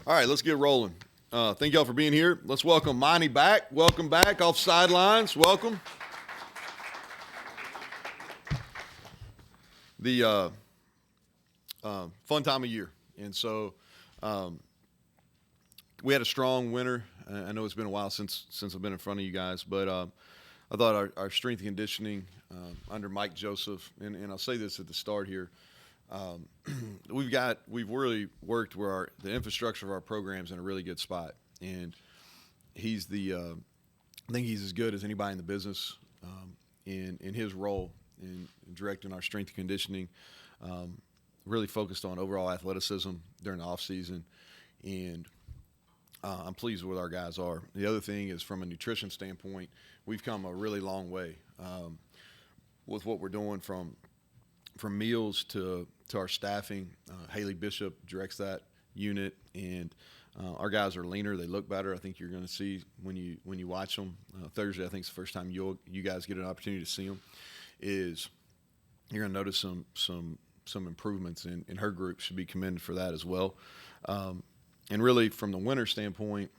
All right, let's get rolling. Thank y'all for being here. Let's welcome Monty back. Welcome back off sidelines. Welcome. The fun time of year. And so we had a strong winter. I know it's been a while since I've been in front of you guys, but I thought our strength and conditioning under Mike Joseph, and I'll say this at the start here, we've really worked where the infrastructure of our program's in a really good spot, and he's I think he's as good as anybody in the business in his role in directing our strength and conditioning. Really focused on overall athleticism during the off season, and I'm pleased with where our guys are. The other thing is, from a nutrition standpoint, we've come a really long way with what we're doing from meals to our staffing. Haley Bishop directs that unit, and our guys are leaner. They look better. I think you're going to see when you watch them Thursday. I think it's the first time you guys get an opportunity to see them. Is you're going to notice some improvements in her group. Should be commended for that as well. And really, from the winter standpoint,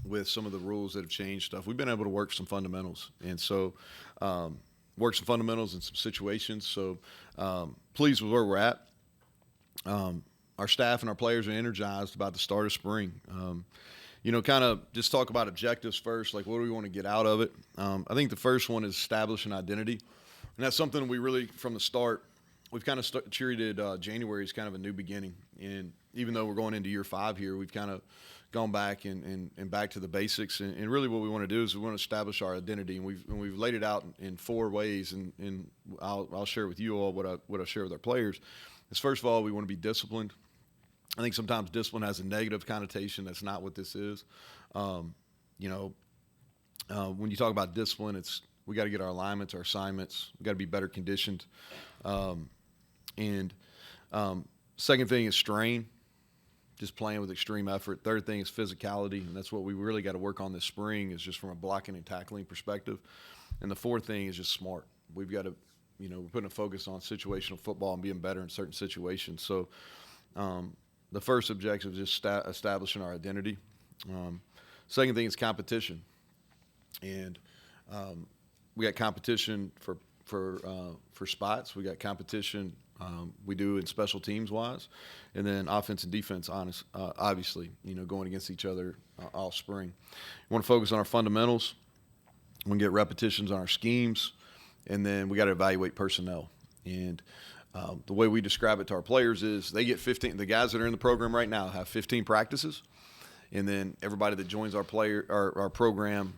with some of the rules that have changed stuff, we've been able to work some fundamentals. And so work some fundamentals in some situations. So pleased with where we're at. Our staff and our players are energized about the start of spring. Kind of just talk about objectives first, like what do we want to get out of it? I think the first one is establish an identity. And that's something we really, from the start, we've kind of treated January as kind of a new beginning. And even though we're going into year 5 here, we've kind of gone back and back to the basics. And really what we want to do is we want to establish our identity. And we've laid it out in 4 ways. And I'll share with you all what I share with our players. Is first of all, we want to be disciplined. I think sometimes discipline has a negative connotation. That's not what this is. When you talk about discipline, we got to get our alignments, our assignments. We got to be better conditioned. Second thing is strain, just playing with extreme effort. Third thing is physicality, and that's what we really got to work on this spring, is just from a blocking and tackling perspective. And the fourth thing is just smart. We've got to, we're putting a focus on situational football and being better in certain situations. So the first objective is just establishing our identity. Second thing is competition, and we got competition for spots. We got competition we do in special teams wise, and then offense and defense. Obviously, going against each other all spring. We want to focus on our fundamentals. We want to get repetitions on our schemes, and then we got to evaluate personnel. And the way we describe it to our players is they get 15. The guys that are in the program right now have 15 practices, and then everybody that joins our program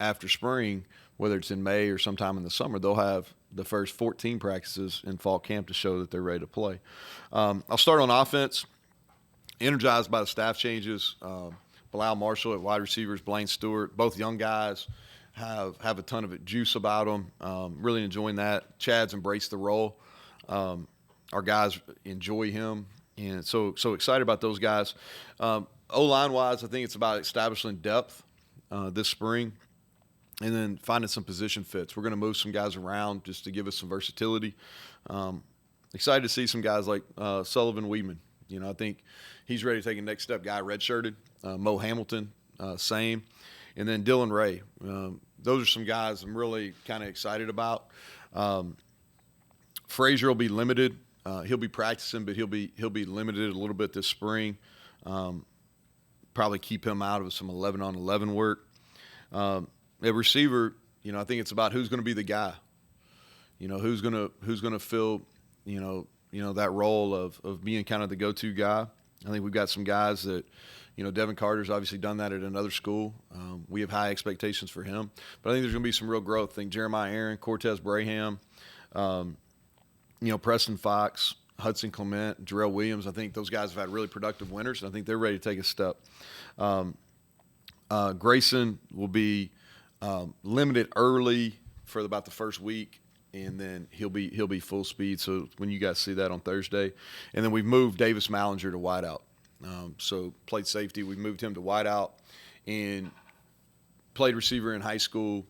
after spring, whether it's in May or sometime in the summer, they'll have the first 14 practices in fall camp to show that they're ready to play. I'll start on offense. Energized by the staff changes. Bilal Marshall at wide receivers, Blaine Stewart, both young guys, have a ton of juice about them. Really enjoying that. Chad's embraced the role. Our guys enjoy him, and so excited about those guys. O-line wise, I think it's about establishing depth this spring, and then finding some position fits. We're going to move some guys around just to give us some versatility. Excited to see some guys like Sullivan Weedman. I think he's ready to take a next step. Guy redshirted. Mo Hamilton, same. And then Dylan Ray. Those are some guys I'm really kind of excited about. Frazier will be limited. He'll be practicing, but he'll be limited a little bit this spring. Probably keep him out of some 11-on-11 work. At receiver, I think it's about who's going to be the guy. Who's going to fill, that role of being kind of the go-to guy. I think we've got some guys that, Devin Carter's obviously done that at another school. We have high expectations for him, but I think there's going to be some real growth. I think Jeremiah Aaron, Cortez Braham, Preston Fox, Hudson Clement, Jarrell Williams. I think those guys have had really productive winters, and I think they're ready to take a step. Grayson will be limited early for about the first week, and then he'll be full speed. So when you guys see that on Thursday, and then we've moved Davis Mallinger to wideout. So played safety. We moved him to wideout, and played receiver in high school.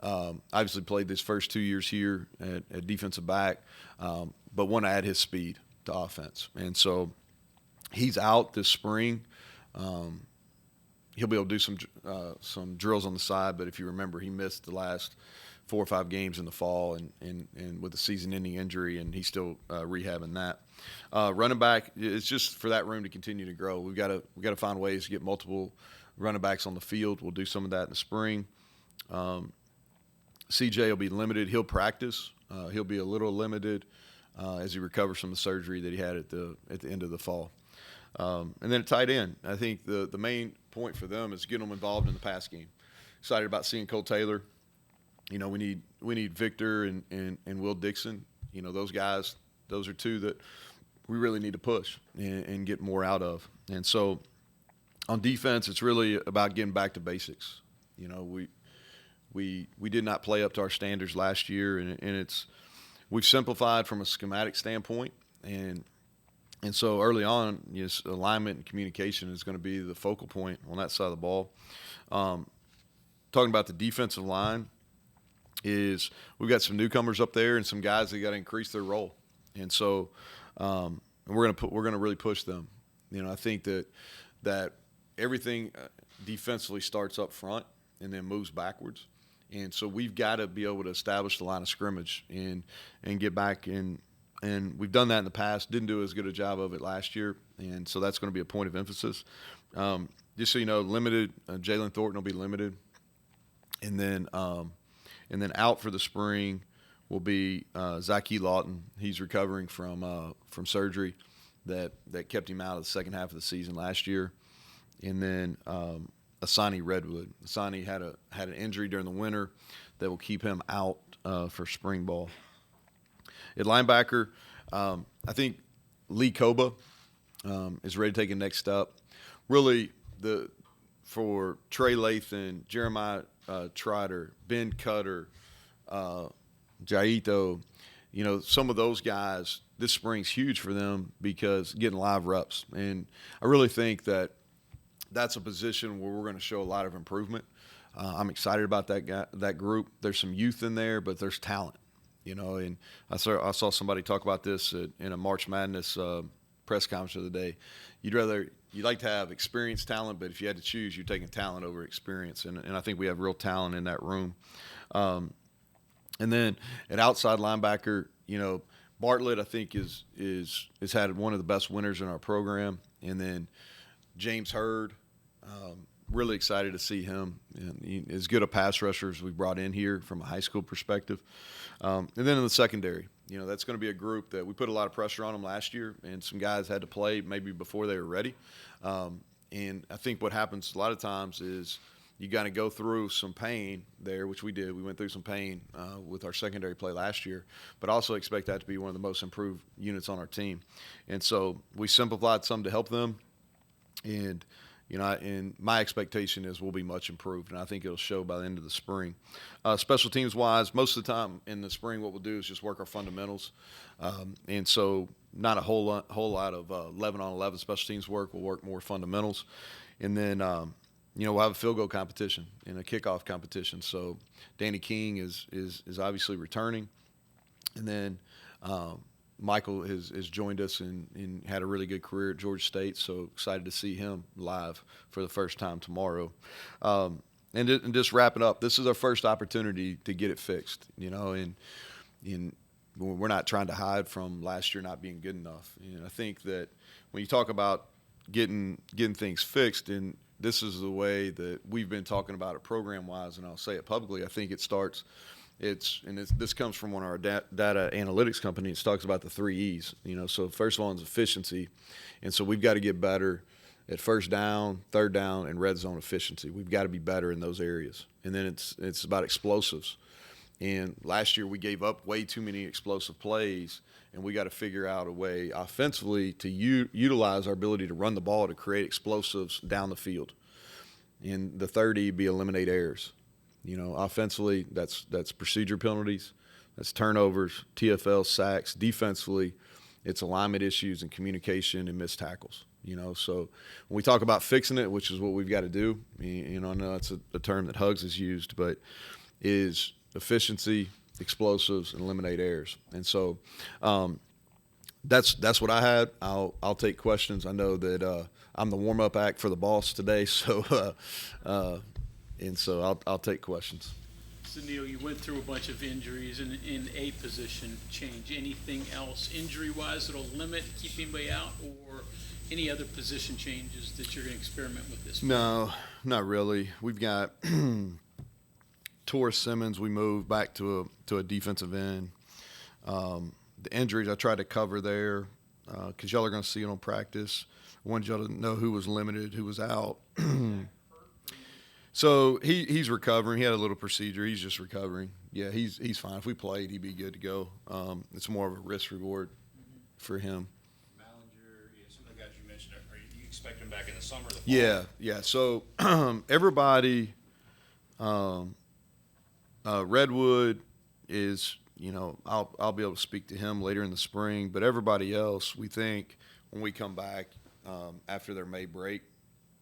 Obviously played this first 2 years here at defensive back, but want to add his speed to offense. And so he's out this spring. He'll be able to do some drills on the side, but if you remember, he missed the last 4 or 5 games in the fall and with a season-ending injury, and he's still rehabbing that. Running back, it's just for that room to continue to grow. We've got to find ways to get multiple running backs on the field. We'll do some of that in the spring. CJ will be limited. He'll practice. He'll be a little limited as he recovers from the surgery that he had at the end of the fall. And then at tight end, I think the main point for them is getting them involved in the pass game. Excited about seeing Cole Taylor. We need Victor and Will Dixon. Those guys, those are two that we really need to push and get more out of. And so on defense, it's really about getting back to basics. We did not play up to our standards last year, and we've simplified from a schematic standpoint, and so early on, alignment and communication is going to be the focal point on that side of the ball. Talking about the defensive line, is we've got some newcomers up there and some guys that got to increase their role, and so we're going to really push them. I think that everything defensively starts up front and then moves backwards. And so we've got to be able to establish the line of scrimmage and get back in. And we've done that in the past. Didn't do as good a job of it last year. And so that's going to be a point of emphasis. Just so you know, limited, Jalen Thornton will be limited. And then out for the spring will be Zyke Lawton. He's recovering from surgery that kept him out of the second half of the season last year. And then Asani Redwood. Asani had an injury during the winter that will keep him out for spring ball. At linebacker, I think Lee Koba is ready to take a next step. Really, for Trey Lathan, Jeremiah Trotter, Ben Cutter, Jaito, some of those guys, this spring's huge for them because getting live reps. And I really think that's a position where we're going to show a lot of improvement. I'm excited about that group. There's some youth in there, but there's talent, And I saw somebody talk about this in a March Madness press conference the other day. You'd like to have experienced talent, but if you had to choose, you're taking talent over experience, and I think we have real talent in that room. And then at outside linebacker, Bartlett I think is had one of the best winners in our program, and then James Hurd. Really excited to see him. And as good a pass rusher as we brought in here from a high school perspective. And then in the secondary, that's going to be a group that we put a lot of pressure on them last year, and some guys had to play maybe before they were ready. And I think what happens a lot of times is you got to go through some pain there, which we did. We went through some pain with our secondary play last year, but also expect that to be one of the most improved units on our team. And so we simplified some to help them. And and my expectation is we'll be much improved, and I think it'll show by the end of the spring. Special teams-wise, most of the time in the spring what we'll do is just work our fundamentals. And so not a whole lot of 11-on-11 special teams work. We'll work more fundamentals. And then, we'll have a field goal competition and a kickoff competition. So Danny King is obviously returning. And then Michael has joined us and had a really good career at Georgia State, so excited to see him live for the first time tomorrow. And just wrapping up, this is our first opportunity to get it fixed, and we're not trying to hide from last year not being good enough. And I think that when you talk about getting things fixed, and this is the way that we've been talking about it program-wise, and I'll say it publicly, I think it starts – this comes from one of our data analytics companies. It talks about the 3 E's. So first one is efficiency, and so we've got to get better at first down, third down, and red zone efficiency. We've got to be better in those areas. And then it's about explosives. And last year we gave up way too many explosive plays, and we got to figure out a way offensively to utilize our ability to run the ball to create explosives down the field. And the third E be eliminate errors. Offensively, that's procedure penalties, that's turnovers, TFL, sacks. Defensively, it's alignment issues and communication and missed tackles. So when we talk about fixing it, which is what we've got to do, I know that's a term that Hugs has used, but is efficiency, explosives, and eliminate errors. And so that's what I had. I'll take questions. I know that I'm the warm-up act for the boss today, so and so I'll take questions. So, Neal, you went through a bunch of injuries in a position change. Anything else injury-wise that'll limit, keep anybody out, or any other position changes that you're going to experiment with this? No, not really. We've got Torres Simmons. We moved back to a defensive end. The injuries I tried to cover there because y'all are going to see it on practice. I wanted y'all to know who was limited, who was out. So he's recovering. He had a little procedure. He's just recovering. Yeah, he's fine. If we played, he'd be good to go. It's more of a risk reward for him. Ballinger, some of the guys you mentioned, are you expecting back in the summer or the fall? Yeah. So everybody, Redwood is, I'll be able to speak to him later in the spring. But everybody else, we think when we come back after their May break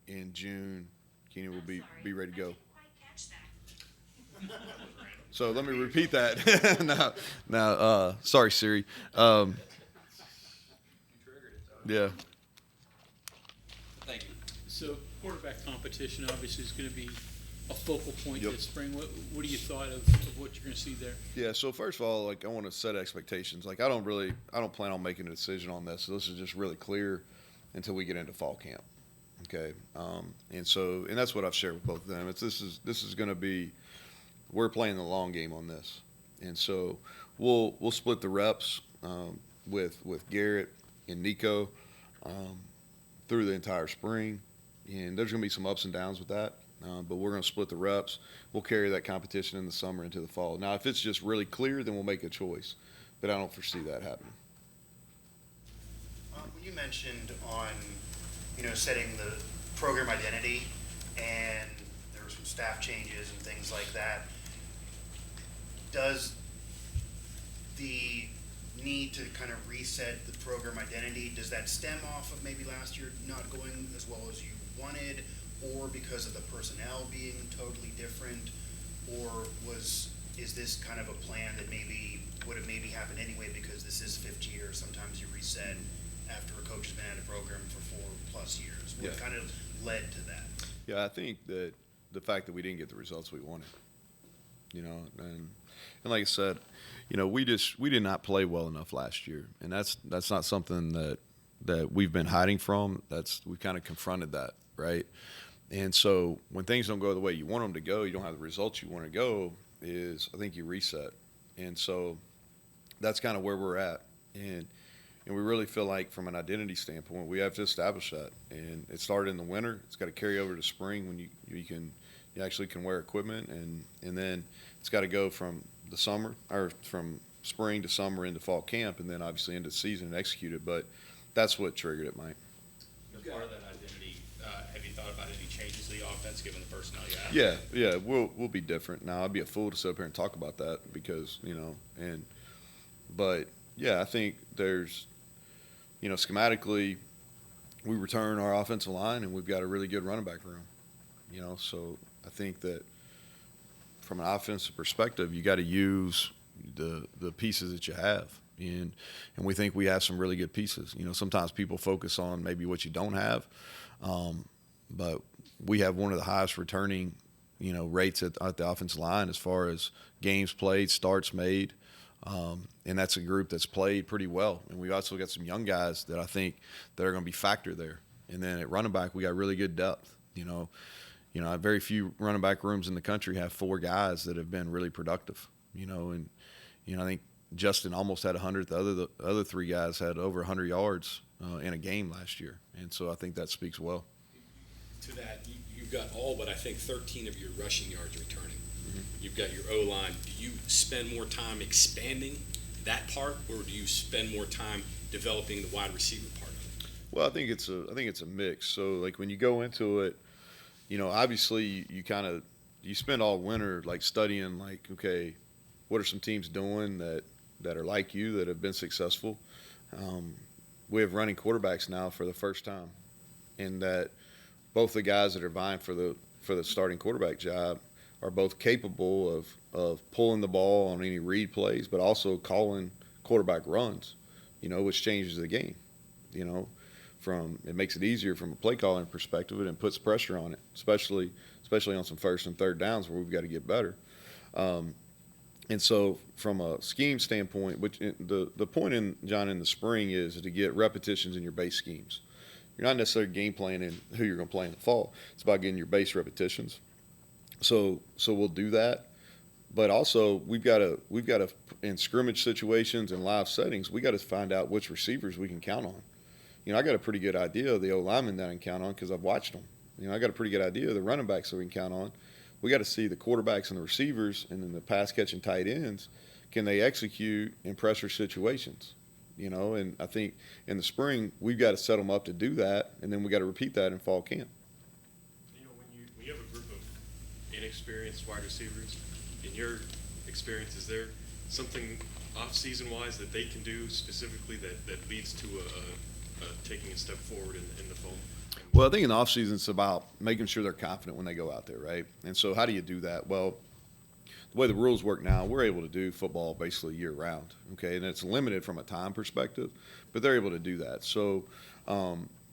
in June, Keeney will be ready to go. So let me repeat that. No, sorry, Siri. Yeah. Thank you. So quarterback competition obviously is going to be a focal point this spring. What do you thought of what you're going to see there? Yeah, so first of all, I want to set expectations. I don't plan on making a decision on this. So this is just really clear until we get into fall camp. Okay, and that's what I've shared with both of them. This is going to be, we're playing the long game on this, and so we'll split the reps with Garrett and Nico through the entire spring, and there's going to be some ups and downs with that, but we're going to split the reps. We'll carry that competition in the summer into the fall. Now, if it's just really clear, then we'll make a choice, but I don't foresee that happening. When you mentioned on setting the program identity, and there were some staff changes and things like that, does the need to kind of reset the program identity, does that stem off of maybe last year not going as well as you wanted, or because of the personnel being totally different, or is this kind of a plan that would have happened anyway because this is fifth year? Sometimes you reset after a coach has been at a program for 4+ years. What kind of led to that? Yeah, I think that the fact that we didn't get the results we wanted, and like I said, we did not play well enough last year, and that's not something that we've been hiding from. We kind of confronted that, right? And so when things don't go the way you want them to go, you don't have the results you want to go, I think you reset. And so that's kind of where we're at. And we really feel like from an identity standpoint, we have to establish that. And it started in the winter. It's got to carry over to spring when you actually can wear equipment. And then it's got to go from the summer, or from spring to summer into fall camp, and then obviously into the season and execute it. But that's what triggered it, Mike. As part of that identity, have you thought about any changes to the offense given the personnel you have? Yeah, we'll be different. Now, I'd be a fool to sit up here and talk about that because, but yeah, I think there's, schematically, we return our offensive line and we've got a really good running back room, so I think that from an offensive perspective, you got to use the pieces that you have. And we think we have some really good pieces. Sometimes people focus on maybe what you don't have, but we have one of the highest returning, rates at the offensive line as far as games played, starts made, and that's a group that's played pretty well. And we've also got some young guys that I think that are going to be factor there. And then at running back, we got really good depth. Very few running back rooms in the country have 4 guys that have been really productive. And I think Justin almost had 100. The other 3 guys had over 100 yards in a game last year, and so I think that speaks well. To that, you've got all but I think 13 of your rushing yards returning. Mm-hmm. You've got your O-line. Do you spend more time expanding that part, or do you spend more time developing the wide receiver part of it? Well, I think it's a mix. So like when you go into it, obviously you spend all winter studying okay, what are some teams doing that are like you, that have been successful. We have running quarterbacks now for the first time, and that both the guys that are vying for the starting quarterback job are both capable of pulling the ball on any read plays, but also calling quarterback runs, which changes the game. it makes it easier from a play calling perspective, and puts pressure on it, especially on some first and third downs where we've got to get better. And so from a scheme standpoint, which the point in the spring is to get repetitions in your base schemes. You're not necessarily game planning who you're going to play in the fall. It's about getting your base repetitions. So we'll do that. But also we've got to in scrimmage situations and live settings, we got to find out which receivers we can count on. I got a pretty good idea of the O-linemen that I can count on because I've watched them. I got a pretty good idea of the running backs that we can count on. We got to see the quarterbacks and the receivers, and then the pass-catching tight ends. Can they execute in pressure situations? And I think in the spring we've got to set them up to do that, and then we got to repeat that in fall camp. When you have a group of inexperienced wide receivers, in your experience, is there something off-season wise that they can do specifically that leads to taking a step forward in the fall? Well, I think in the offseason it's about making sure they're confident when they go out there, right? And so how do you do that? Well, the way the rules work now, we're able to do football basically year-round, okay? And it's limited from a time perspective, but they're able to do that. So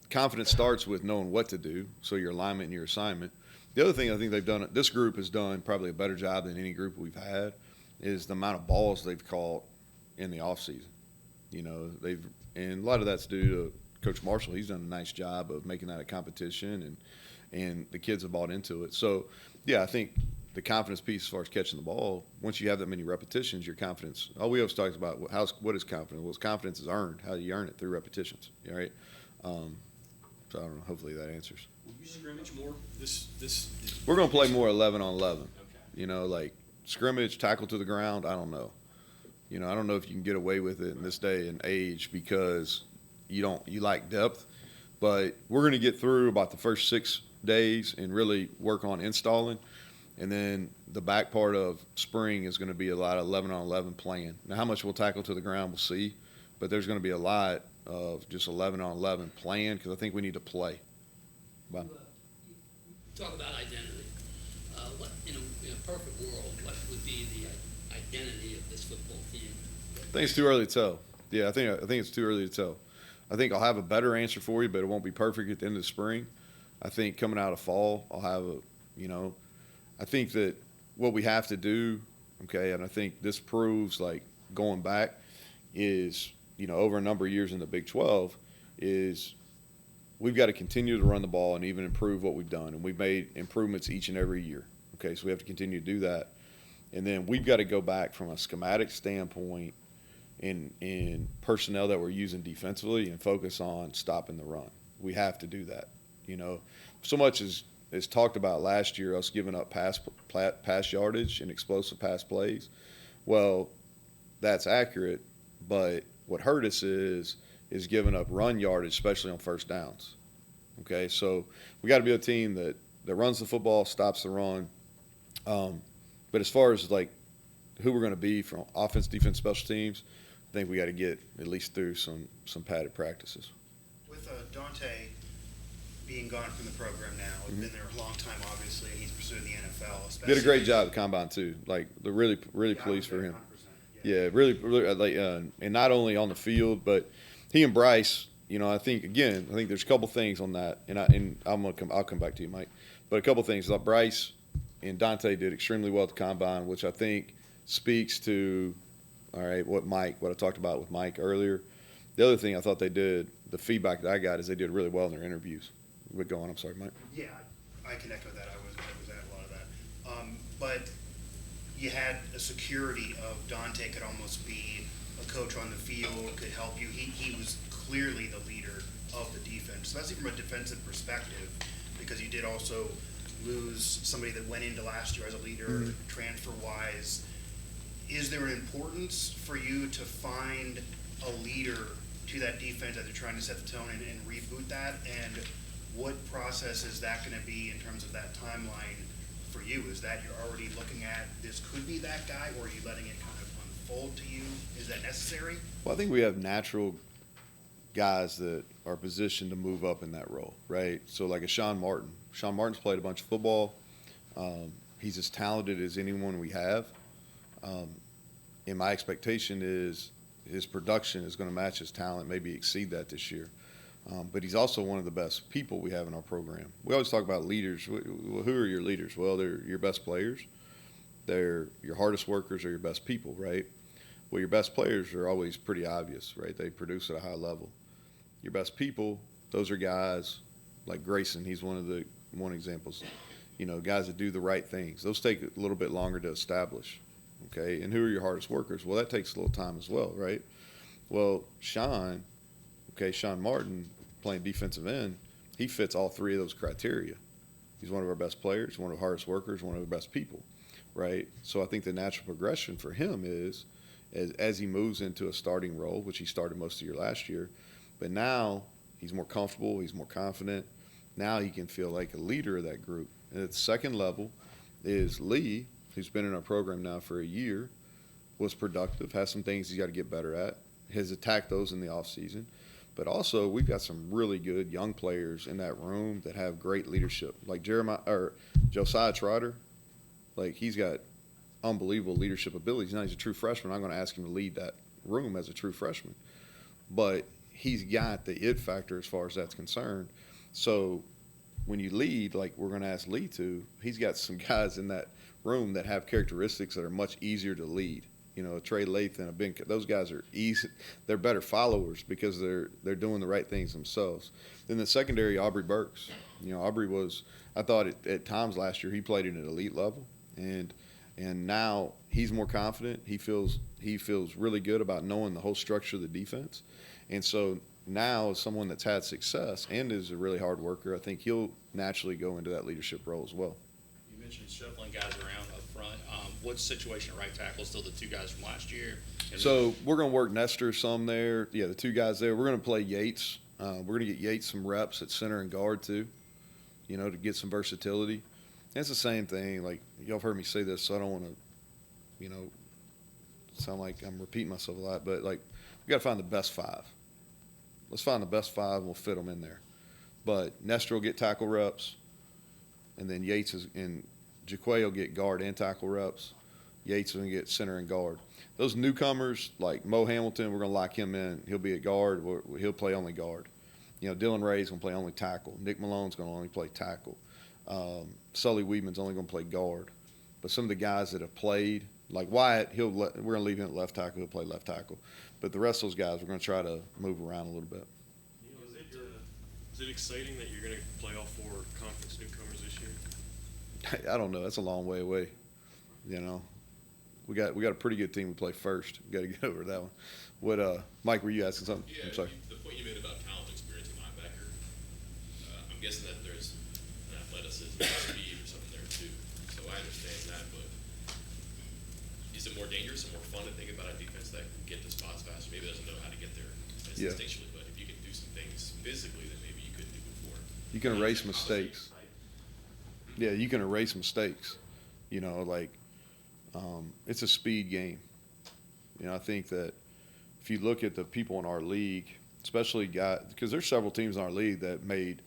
confidence starts with knowing what to do, so your alignment and your assignment. The other thing I think this group has done probably a better job than any group we've had, is the amount of balls they've caught in the offseason. And a lot of that's due to Coach Marshall. He's done a nice job of making that a competition, and the kids have bought into it. So, yeah, I think the confidence piece as far as catching the ball, once you have that many repetitions, your confidence, all we always talk about, what is confidence? Well, confidence is earned. How do you earn it? Through repetitions, right? So I don't know. Hopefully that answers. Will you scrimmage more this We're going to play more 11 on 11. Okay. Like scrimmage, tackle to the ground, I don't know. I don't know if you can get away with it in this day and age because you like depth, but we're going to get through about the first 6 days and really work on installing. And then the back part of spring is going to be a lot of 11 on 11 playing. Now, how much we'll tackle to the ground, we'll see, but there's going to be a lot of just 11 on 11 playing because I think we need to play. Bye. Talk about identity. What in a perfect world, what would be the identity of this football team? I think it's too early to tell. Yeah, I think it's too early to tell. I think I'll have a better answer for you, but it won't be perfect at the end of the spring. I think coming out of fall, I'll have I think that what we have to do, okay, and I think this proves like going back is, over a number of years in the Big 12 is we've got to continue to run the ball and even improve what we've done. And we've made improvements each and every year. Okay, so we have to continue to do that. And then we've got to go back from a schematic standpoint in personnel that we're using defensively and focus on stopping the run. We have to do that. So much is talked about last year, us giving up pass yardage and explosive pass plays. Well, that's accurate, but what hurt us is giving up run yardage, especially on first downs. Okay, so we got to be a team that runs the football, stops the run. But as far as like who we're going to be from offense, defense, special teams, I think we got to get at least through some padded practices. With Dante being gone from the program now, he's been there a long time, obviously, and he's pursuing the NFL. Did a great job at Combine too. Like, they're really pleased for him. Yeah, really, like, and not only on the field, but he and Bryce. I think there's a couple things on that, and I'll come back to you, Mike. But a couple things. Like Bryce and Dante did extremely well at the Combine, which I think speaks to, all right, what I talked about with Mike earlier. The other thing I thought they did, the feedback that I got is they did really well in their interviews. Go on, I'm sorry, Mike. Yeah, I connect with that. I was at a lot of that. But you had a security of Dante could almost be a coach on the field, could help you. He was clearly the leader of the defense, especially from a defensive perspective, because you did also lose somebody that went into last year as a leader, transfer-wise. Is there an importance for you to find a leader to that defense as you're trying to set the tone and reboot that? And what process is that going to be in terms of that timeline for you? Is that you're already looking at this could be that guy, or are you letting it kind of unfold to you? Is that necessary? Well, I think we have natural guys that are positioned to move up in that role, right? So like a Sean Martin. Sean Martin's played a bunch of football. He's as talented as anyone we have. And my expectation is his production is going to match his talent, maybe exceed that this year. But he's also one of the best people we have in our program. We always talk about leaders. Well, who are your leaders? Well, they're your best players. They're your hardest workers or your best people, right? Well, your best players are always pretty obvious, right? They produce at a high level. Your best people, those are guys like Grayson. He's one examples. Guys that do the right things. Those take a little bit longer to establish, okay? And who are your hardest workers? Well, that takes a little time as well, right? Well, Sean Martin, playing defensive end, he fits all three of those criteria. He's one of our best players, one of the hardest workers, one of the best people, right? So I think the natural progression for him is as he moves into a starting role, which he started most of the year last year, but now he's more comfortable, he's more confident. Now he can feel like a leader of that group. And at the second level is Lee, who's been in our program now for a year, was productive, has some things he's got to get better at, has attacked those in the offseason. But also, we've got some really good young players in that room that have great leadership. Like Josiah Trotter, like he's got unbelievable leadership abilities. Now he's a true freshman. I'm going to ask him to lead that room as a true freshman. But he's got the it factor as far as that's concerned. So when you lead, like we're going to ask Lee to, he's got some guys in that room that have characteristics that are much easier to lead. Trey Lathan, those guys are easy. They're better followers because they're doing the right things themselves. Then the secondary, Aubrey Burks. Aubrey was, I thought at times last year he played at an elite level, and now he's more confident. He feels really good about knowing the whole structure of the defense, and so now as someone that's had success and is a really hard worker, I think he'll naturally go into that leadership role as well. You mentioned shuffling guys around up front. What's the situation at right tackle? Still the two guys from last year? So we're going to work Nestor some there. Yeah, the two guys there. We're going to play Yates. We're going to get Yates some reps at center and guard too, to get some versatility. And it's the same thing. Like, y'all have heard me say this, so I don't want to, sound like I'm repeating myself a lot. But, like, we got to find the best five. Let's find the best five, and we'll fit them in there. But Nestor will get tackle reps, and then Yates and Jaquay will get guard and tackle reps. Yates will get center and guard. Those newcomers, like Mo Hamilton, we're going to lock him in. He'll be at guard. He'll play only guard. Dylan Ray's going to play only tackle. Nick Malone's going to only play tackle. Sully Weedman's only going to play guard. But some of the guys that have played, like Wyatt, we're going to leave him at left tackle. He'll play left tackle. But the rest of those guys, we're going to try to move around a little bit. Is it exciting that you're going to play all four conference newcomers this year? I don't know. That's a long way away. We got a pretty good team. We play first. We got to get over that one. What, Mike? Were you asking something? Yeah, I'm sorry. the point you made about talent, experience at linebacker. I'm guessing that there's an athleticism, speed, or something there too. So I understand that, but is it more dangerous and more fun to think about a defense that can get to spots faster? Maybe doesn't know how to get there instinctually, but if you can do some things physically that maybe you couldn't do before. You can erase mistakes. Yeah, you can erase mistakes. It's a speed game. I think that if you look at the people in our league, especially guys, because there's several teams in our league that made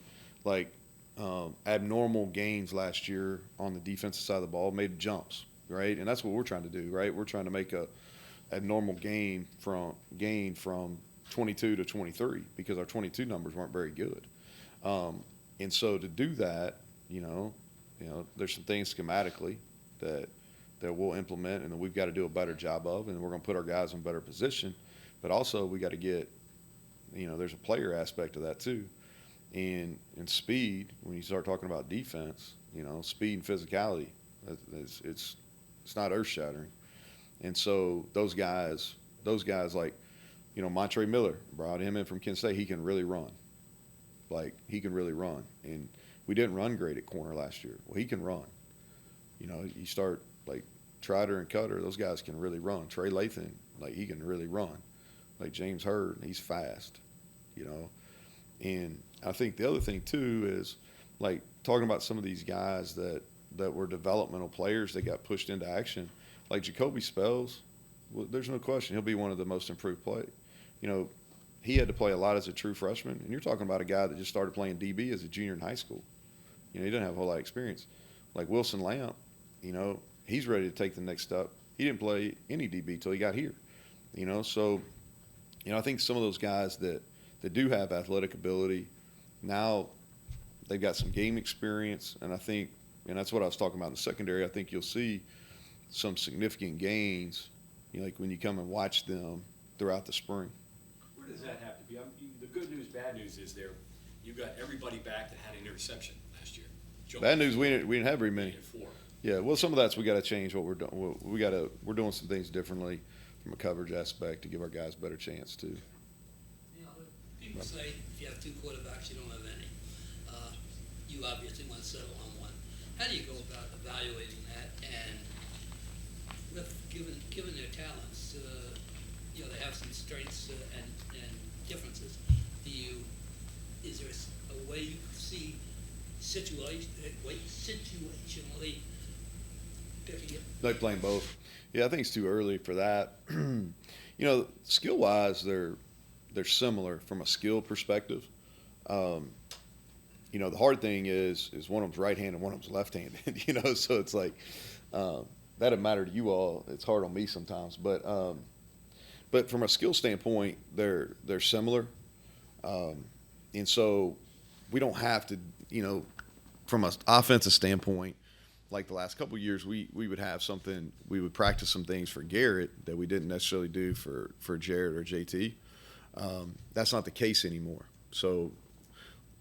abnormal gains last year on the defensive side of the ball, made jumps, right? And that's what we're trying to do, right? We're trying to make a abnormal gain from 22 to 23 because our 22 numbers weren't very good. And so to do that, there's some things schematically that we'll implement and that we've got to do a better job of, and we're going to put our guys in a better position. But also we got to get, there's a player aspect of that too. And speed, when you start talking about defense, speed and physicality, it's not earth-shattering. And so those guys like, Montre Miller, brought him in from Kent State, he can really run. He can really run. And we didn't run great at corner last year. Well, he can run. You start like Trotter and Cutter, those guys can really run. Trey Lathan, he can really run. Like James Hurd, he's fast, And I think the other thing too is talking about some of these guys that were developmental players that got pushed into action, like Jacoby Spells. Well, there's no question he'll be one of the most improved play. He had to play a lot as a true freshman, and you're talking about a guy that just started playing DB as a junior in high school. He didn't have a whole lot of experience. Like Wilson Lamp, he's ready to take the next step. He didn't play any DB till he got here. So, I think some of those guys that that do have athletic ability. Now they've got some game experience, and I think, and that's what I was talking about in the secondary, I think you'll see some significant gains, like when you come and watch them throughout the spring. Where does that have to be? The good news, bad news is you got everybody back that had an interception last year. Bad news, we didn't have very many. 4. Yeah, well, some of that's we got to change what we're doing. We're doing some things differently from a coverage aspect to give our guys a better chance too. People say if you have 2 quarterbacks, you don't have any. You obviously want to settle on one. How do you go about evaluating that? And given their talents, they have some strengths and differences. Is there a way you can see situationally picking it? Like playing both. Yeah, I think it's too early for that. Skill wise, they're similar from a skill perspective. The hard thing is one of them's right-handed, one of them's left-handed. So it's like that doesn't matter to you all. It's hard on me sometimes, but from a skill standpoint, they're similar, and so we don't have to, from an offensive standpoint. Like the last couple of years, we would have something, we would practice some things for Garrett that we didn't necessarily do for Jared or JT. That's not the case anymore. So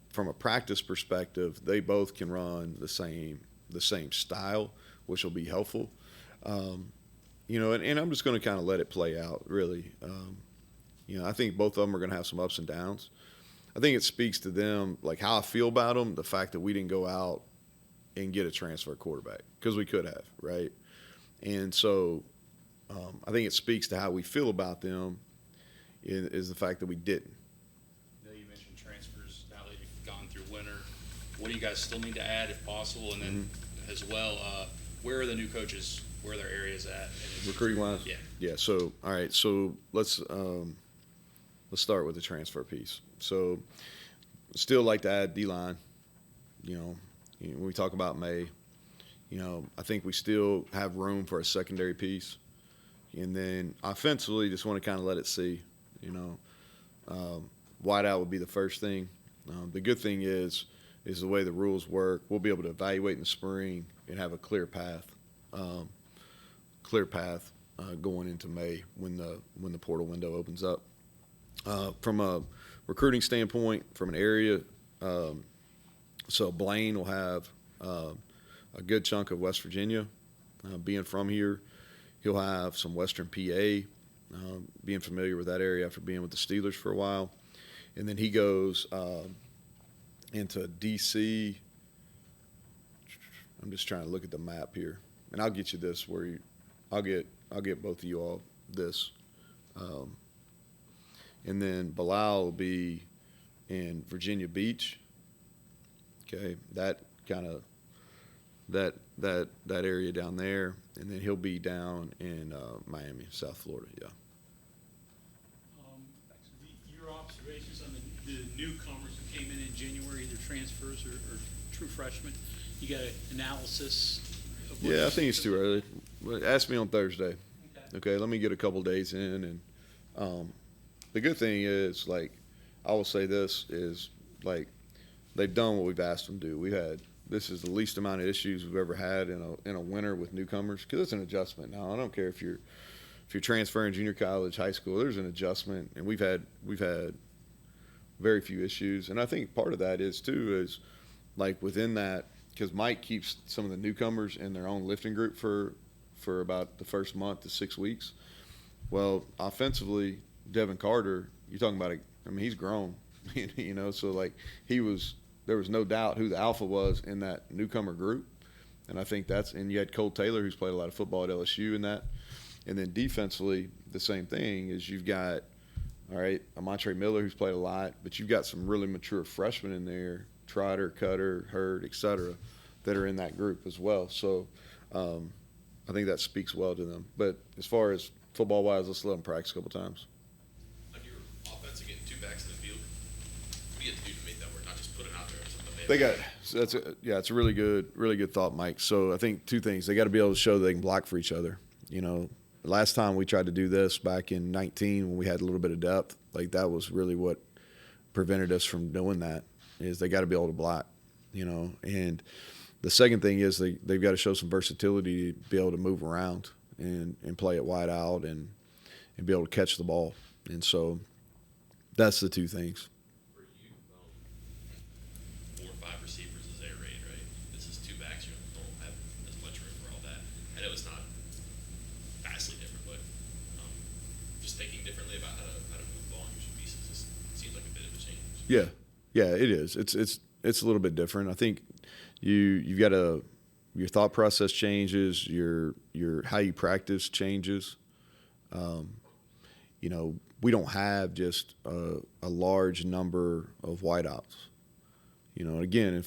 from a practice perspective, they both can run the same style, which will be helpful. And I'm just going to kind of let it play out, really. I think both of them are going to have some ups and downs. I think it speaks to them, like how I feel about them, the fact that we didn't go out and get a transfer quarterback, because we could have, right? And so I think it speaks to how we feel about them is the fact that we didn't. Neal, you mentioned transfers now that you've gone through winter. What do you guys still need to add if possible? And then as well, where are the new coaches? Where are their areas at? Recruiting wise? Yeah. Yeah, so, all right, so let's start with the transfer piece. So still like to add D-line, when we talk about May, I think we still have room for a secondary piece. And then offensively, just want to kind of let it see, wideout would be the first thing. The good thing is the way the rules work, we'll be able to evaluate in the spring and have a clear path going into May when the portal window opens up. From a recruiting standpoint, from an area, so Blaine will have a good chunk of West Virginia. Being from here, he'll have some Western PA, being familiar with that area after being with the Steelers for a while. And then he goes into D.C. I'm just trying to look at the map here. And I'll get you this I'll get both of you all this. And then Bilal will be in Virginia Beach. Okay, that kind of that area down there, and then he'll be down in Miami, South Florida. Yeah. Your observations on the newcomers who came in January, either transfers or true freshmen. You got an analysis of what Yeah, I think it's too early. Ask me on Thursday. Okay, let me get a couple days in, and the good thing is, like, I will say this is, like, they've done what we've asked them to do. This is the least amount of issues we've ever had in a winter with newcomers, because it's an adjustment. Now, I don't care if you're transferring junior college, high school, there's an adjustment, and we've had very few issues. And I think part of that is like within that, because Mike keeps some of the newcomers in their own lifting group for about the first month to 6 weeks. Well, offensively, Devin Carter, you're talking about he's grown, so like there was no doubt who the alpha was in that newcomer group. And I think and you had Cole Taylor, who's played a lot of football at LSU in that. And then defensively, the same thing is you've got, all right, Amontre Miller, who's played a lot, but you've got some really mature freshmen in there, Trotter, Cutter, Hurd, et cetera, that are in that group as well. So I think that speaks well to them. But as far as football-wise, let's let them practice a couple times. On your offense, getting 2 backs in the field, what do you have to do to make that work? Not just put it out there or something. It's a really good thought, Mike. So I think 2 things. They got to be able to show they can block for each other. Last time we tried to do this back in 19 when we had a little bit of depth, like that was really what prevented us from doing that is they got to be able to block, And the second thing is they've got to show some versatility to be able to move around and play it wide out and be able to catch the ball. And so that's the two things. For you, 4 or 5 receivers is air raid, right? This is 2 backs. You don't have as much room for all that. I know it's not vastly different, but just thinking differently about how to move the ball in your pieces just seems like a bit of a change. Yeah, it is. It's a little bit different. I think you've got your thought process changes, your how you practice changes. We don't have just a large number of wideouts. Again,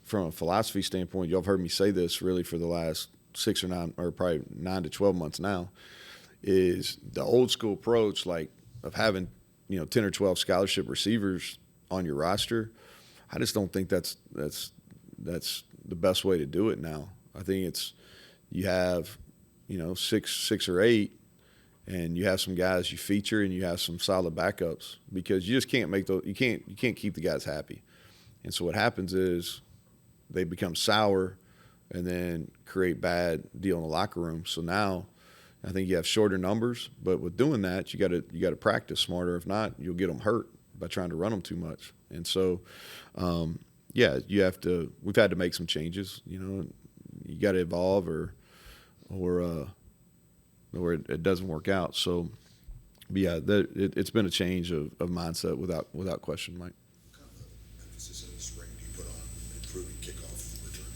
from a philosophy standpoint, y'all have heard me say this really for the last 6 or 9 or probably 9 to 12 months now, is the old school approach of having 10 or 12 scholarship receivers on your roster. I just don't think that's the best way to do it now. I think it's you have 6 or 8. And you have some guys you feature, and you have some solid backups because you just can't make those. You can't keep the guys happy, and so what happens is they become sour, and then create bad deal in the locker room. So now, I think you have shorter numbers, but with doing that, you got to practice smarter. If not, you'll get them hurt by trying to run them too much. And so, you have to. We've had to make some changes. You got to evolve or it doesn't work out. So, yeah, it's been a change of mindset without question, Mike. What kind of emphasis in the spring do you put on improving kickoff return?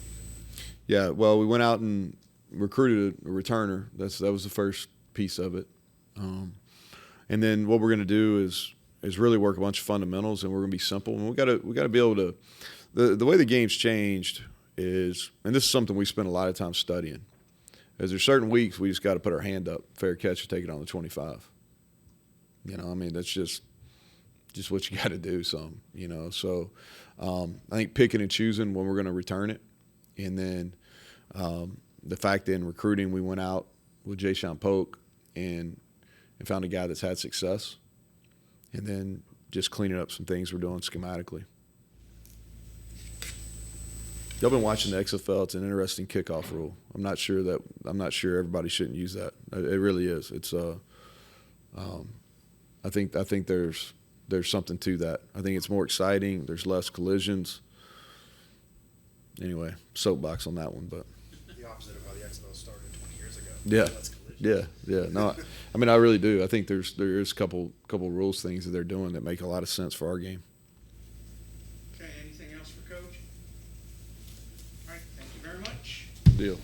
Yeah, well, we went out and recruited a returner. That was the first piece of it. And then what we're going to do is really work a bunch of fundamentals, and we're going to be simple. And we got to be able to the way the game's changed is, and this is something we spend a lot of time studying. As there's certain weeks we just got to put our hand up, fair catch, or take it on the 25. That's just what you got to do. So I think picking and choosing when we're going to return it, and then the fact that in recruiting we went out with Jay Sean Polk and found a guy that's had success, and then just cleaning up some things we're doing schematically. Y'all been watching the XFL. It's an interesting kickoff rule. I'm not sure everybody shouldn't use that. It really is. It's I think there's something to that. I think it's more exciting. There's less collisions. Anyway, soapbox on that one, but The opposite of how the XFL started 20 years ago. yeah, Less collisions. yeah. No, I really do. I think there is a couple rules things that they're doing that make a lot of sense for our game. Okay, anything else for Coach? All right, thank you very much. Deal.